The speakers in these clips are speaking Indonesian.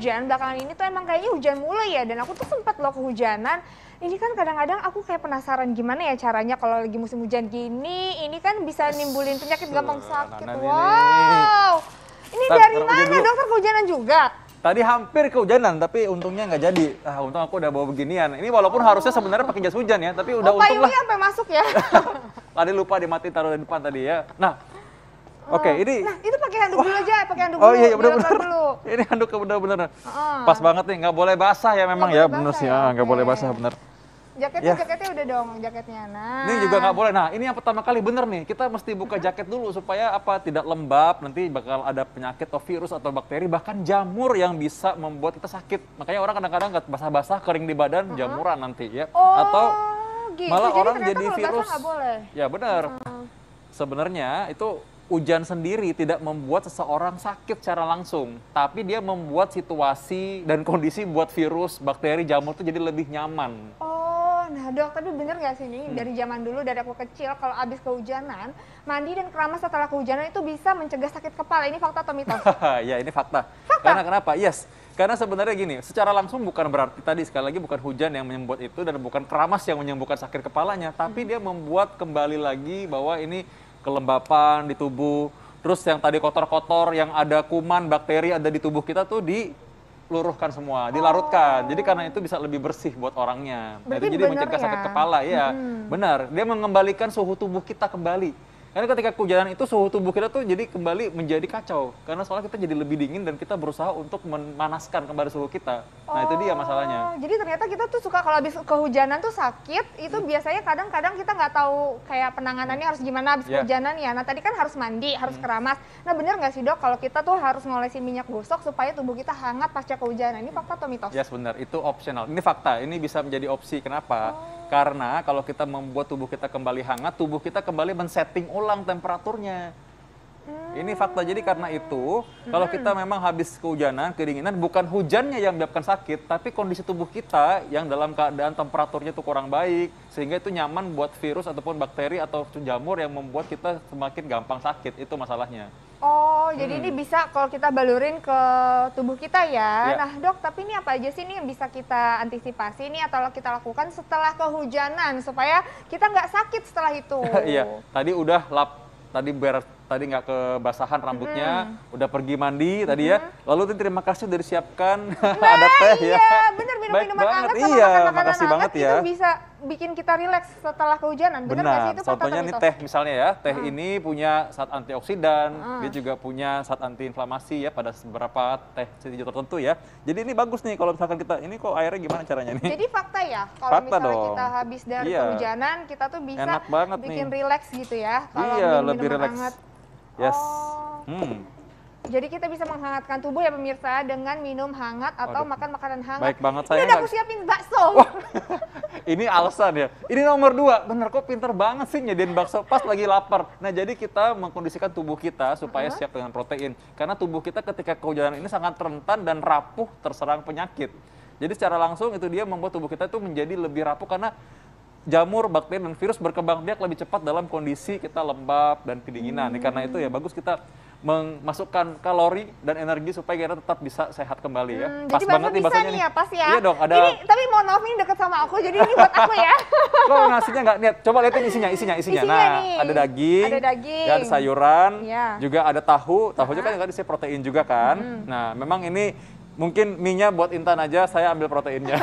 hujan belakangan ini tuh emang kayaknya hujan mulu ya, dan aku tuh sempat loh kehujanan. Ini kan kadang-kadang aku kayak penasaran gimana ya caranya kalau lagi musim hujan gini, ini kan bisa nimbulin penyakit gampang sakit. Wow, ini dari mana dokter, kehujanan juga? Tadi hampir kehujanan, tapi untungnya nggak jadi. Untung aku udah bawa beginian. Ini walaupun harusnya sebenarnya pakai jas hujan ya, tapi udah untung lah. Payungnya sampai masuk ya. Tadi lupa dimatiin, taruh di depan tadi ya. Nah, oke, ini. Nah, itu pakai handuk dulu aja, pakai handuk dulu. Oh iya, benar-benar. Dulu. Ini handuknya benar-benar. Pas banget nih, nggak boleh basah ya memang ya, bener sih ya, nggak boleh basah bener. Jaketnya udah dong, jaketnya. Nah. Ini juga nggak boleh. Nah, ini yang pertama kali bener nih. Kita mesti buka jaket dulu supaya apa? Tidak lembab. Nanti bakal ada penyakit atau virus atau bakteri, bahkan jamur yang bisa membuat kita sakit. Makanya orang kadang-kadang nggak basah-basah, kering di badan, jamuran nanti ya. Atau gitu. malah Jadi orang jadi kalau virus. basah nggak boleh. Ya benar. Sebenarnya itu hujan sendiri tidak membuat seseorang sakit secara langsung, tapi dia membuat situasi dan kondisi buat virus, bakteri, jamur itu jadi lebih nyaman. Nah dok, tapi bener gak sih nih, dari zaman dulu, dari aku kecil, kalau abis kehujanan, mandi dan keramas setelah kehujanan itu bisa mencegah sakit kepala. Ini fakta atau mitos? Ya ini fakta. Karena kenapa? Yes, karena sebenarnya gini, secara langsung bukan berarti tadi, sekali lagi bukan hujan yang membuat itu, dan bukan keramas yang menyembuhkan sakit kepalanya, tapi dia membuat kembali lagi bahwa ini kelembapan di tubuh, terus yang tadi kotor-kotor, yang ada kuman, bakteri ada di tubuh kita tuh diluruhkan semua, dilarutkan. Jadi karena itu bisa lebih bersih buat orangnya. Nah, itu jadi mencegah sakit kepala, ya. Benar, dia mengembalikan suhu tubuh kita kembali. Karena ketika kehujanan itu suhu tubuh kita tuh jadi kembali menjadi kacau. Karena soalnya kita jadi lebih dingin dan kita berusaha untuk memanaskan kembali suhu kita. Nah itu dia masalahnya. Jadi ternyata kita tuh suka kalau habis kehujanan tuh sakit, itu biasanya kadang-kadang kita nggak tahu kayak penanganannya harus gimana habis kehujanan ya. Nah tadi kan harus mandi, harus keramas. Nah bener nggak sih dok kalau kita tuh harus ngolesin minyak gosok supaya tubuh kita hangat pasca kehujanan? Ini fakta atau mitos? Yes benar, itu optional. Ini fakta, ini bisa menjadi opsi. Kenapa? Karena kalau kita membuat tubuh kita kembali hangat, tubuh kita kembali men-setting ulang temperaturnya. Ini fakta. Jadi karena itu, kalau kita memang habis kehujanan, kedinginan, bukan hujannya yang menyebabkan sakit, tapi kondisi tubuh kita yang dalam keadaan temperaturnya itu kurang baik, sehingga itu nyaman buat virus ataupun bakteri atau jamur yang membuat kita semakin gampang sakit. Itu masalahnya. Jadi ini bisa kalau kita balurin ke tubuh kita ya. Nah dok, tapi ini apa aja sih nih yang bisa kita antisipasi nih atau kita lakukan setelah kehujanan supaya kita nggak sakit setelah itu? Iya, tadi nggak kebasahan rambutnya, udah pergi mandi tadi ya. Lalu terima kasih udah disiapkan ada teh ya. Bener, Baik minuman banget, hangat sama iya, makan makasih makanan banget hangat ya. itu bisa bikin kita rileks setelah kehujanan. Bener nggak sih itu fakta atau Contohnya nih mitos? teh misalnya ya, teh ini punya zat antioksidan, dia juga punya zat antiinflamasi ya pada beberapa teh tertentu ya. Jadi ini bagus nih kalau misalkan kita, ini kok airnya gimana caranya nih? Jadi fakta ya, kalau Fakta misalnya dong. kita habis dari kehujanan, kita tuh bisa Enak banget bikin nih. rileks gitu ya. Kalau Iya, minum lebih minuman rileks. hangat. Yes. Jadi kita bisa menghangatkan tubuh ya pemirsa dengan minum hangat atau makan makanan hangat. Baik banget, Ini saya udah aku siapin bakso. Ini alasan ya. Ini nomor 2. Bener kok, pinter banget sih nyediain bakso pas lagi lapar. Nah jadi kita mengkondisikan tubuh kita supaya siap dengan protein. Karena tubuh kita ketika kehujanan ini sangat rentan dan rapuh terserang penyakit. Jadi secara langsung itu dia membuat tubuh kita itu menjadi lebih rapuh karena jamur, bakteri, dan virus berkembang biak lebih cepat dalam kondisi kita lembab dan kedinginan. Karena itu ya bagus kita memasukkan kalori dan energi supaya kita tetap bisa sehat kembali ya. Pas Jadi banget nih bisa baksonya nih nih. ya, pas ya. Iya dong, ada. Ini, tapi mohon maaf ini deket sama aku, jadi ini buat aku ya. Kok ngasihnya nggak niat? Coba lihatin isinya. Isinya Nah, nih. ada daging, Ada daging. ya ada sayuran, Iya. juga ada tahu. Tahunya kan tadi saya protein juga kan. Nah, memang ini mungkin mie-nya buat Intan aja, saya ambil proteinnya.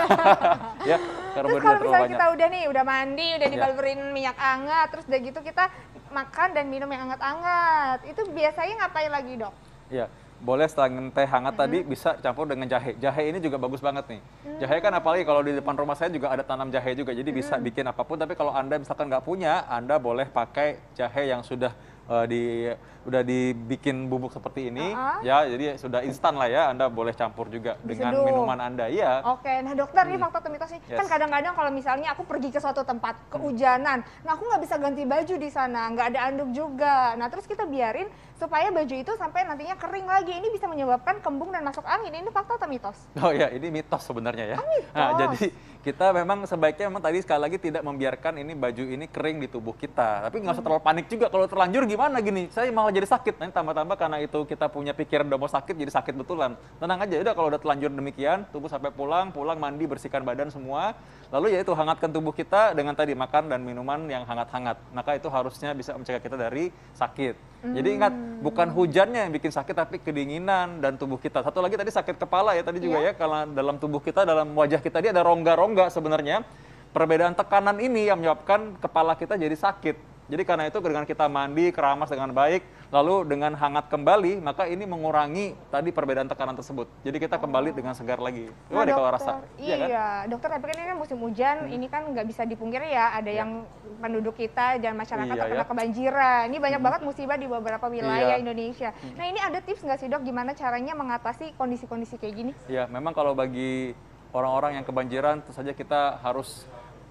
Ya, Terus kalau misalnya kita udah nih, udah mandi, udah dibalurin minyak hangat, terus udah gitu kita makan dan minum yang hangat-hangat. Itu biasanya ngapain lagi dok? Iya, boleh selain teh hangat tadi bisa campur dengan jahe. Jahe ini juga bagus banget nih. Jahe kan apalagi kalau di depan rumah saya juga ada tanam jahe juga, jadi bisa bikin apapun. Tapi kalau Anda misalkan nggak punya, Anda boleh pakai jahe yang sudah udah dibikin bubuk seperti ini, ya, jadi sudah instan lah ya. Anda boleh campur juga dengan minuman Anda, iya. Oke, nah dokter, ini fakta atau mitos nih? Kan kadang-kadang kalau misalnya aku pergi ke suatu tempat kehujanan, nah aku nggak bisa ganti baju di sana, nggak ada anduk juga. Nah terus kita biarin supaya baju itu sampai nantinya kering lagi. Ini bisa menyebabkan kembung dan masuk angin. Ini fakta atau mitos? Oh ya, ini mitos sebenarnya ya. Mitos. Nah, jadi kita memang sebaiknya memang tadi sekali lagi tidak membiarkan ini baju ini kering di tubuh kita. Tapi nggak usah terlalu panik juga, kalau terlanjur gimana gini, saya malah jadi sakit. Nanti tambah-tambah karena itu kita punya pikiran udah mau sakit, jadi sakit betulan. Tenang aja, udah kalau udah terlanjur demikian, tunggu sampai pulang mandi, bersihkan badan semua. Lalu ya itu hangatkan tubuh kita dengan tadi makan dan minuman yang hangat-hangat. Maka itu harusnya bisa mencegah kita dari sakit. Jadi ingat, bukan hujannya yang bikin sakit, tapi kedinginan dan tubuh kita. Satu lagi tadi sakit kepala ya tadi juga ya, karena dalam tubuh kita, dalam wajah kita dia ada rongga-rongga sebenarnya. Perbedaan tekanan ini yang menyebabkan kepala kita jadi sakit. Jadi karena itu dengan kita mandi, keramas dengan baik, lalu dengan hangat kembali, maka ini mengurangi tadi perbedaan tekanan tersebut. Jadi kita kembali dengan segar lagi. Coba deh kalau rasa. Iya, kan? Dokter, tapi kan ini kan musim hujan, ini kan nggak bisa dipungkiri ya, ada yang penduduk kita dan masyarakat terkena kebanjiran. Ini banyak banget musibah di beberapa wilayah Indonesia. Nah ini ada tips nggak sih dok, gimana caranya mengatasi kondisi-kondisi kayak gini? Iya, memang kalau bagi orang-orang yang kebanjiran, tentu saja kita harus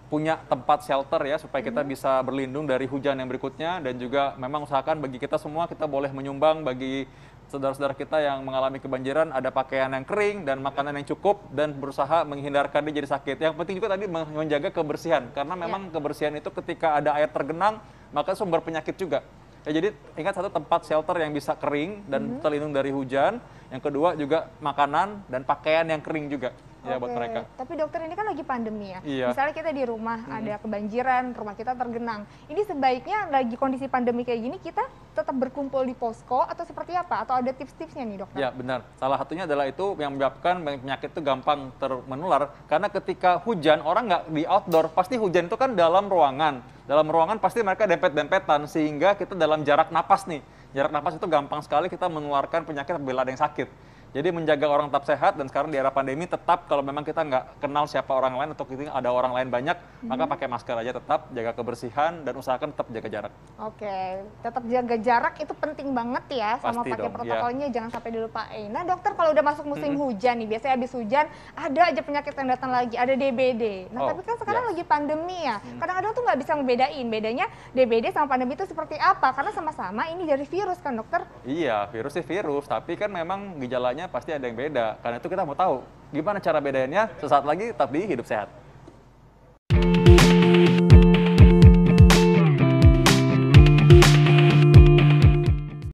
punya tempat shelter ya supaya kita bisa berlindung dari hujan yang berikutnya, dan juga memang usahakan bagi kita semua kita boleh menyumbang bagi saudara-saudara kita yang mengalami kebanjiran ada pakaian yang kering dan makanan yang cukup, dan berusaha menghindarkan dia jadi sakit. Yang penting juga tadi menjaga kebersihan, karena memang kebersihan itu ketika ada air tergenang maka sumber penyakit juga. Ya, jadi ingat, satu tempat shelter yang bisa kering dan terlindung dari hujan. Yang kedua juga makanan dan pakaian yang kering juga. Ya, buat mereka. Tapi dokter, ini kan lagi pandemi ya. Iya. Misalnya kita di rumah ada kebanjiran, rumah kita tergenang. Ini sebaiknya lagi kondisi pandemi kayak gini kita tetap berkumpul di posko atau seperti apa? Atau ada tips-tipsnya nih dokter? Ya benar. Salah satunya adalah itu yang menyebabkan penyakit itu gampang menular. Karena ketika hujan, orang nggak di outdoor, pasti hujan itu kan dalam ruangan. Dalam ruangan pasti mereka dempet-dempetan, sehingga kita dalam jarak napas nih. Jarak napas itu gampang sekali kita menularkan penyakit apabila ada yang sakit. Jadi menjaga orang tetap sehat, dan sekarang di era pandemi tetap kalau memang kita nggak kenal siapa orang lain atau kita ada orang lain banyak, maka pakai masker aja, tetap jaga kebersihan dan usahakan tetap jaga jarak. Oke, tetap jaga jarak itu penting banget ya, sama Pasti pakai dong, protokolnya jangan sampai dilupain. Nah dokter, kalau udah masuk musim hujan nih, biasanya habis hujan ada aja penyakit yang datang lagi, ada DBD. Nah tapi kan sekarang lagi pandemi ya, kadang-kadang tuh nggak bisa ngebedain bedanya DBD sama pandemi itu seperti apa, karena sama-sama ini dari virus kan dokter? Iya, virus sih virus, tapi kan memang gejalanya pasti ada yang beda. Karena itu kita mau tahu gimana cara bedanya, sesaat lagi tetap di Hidup Sehat.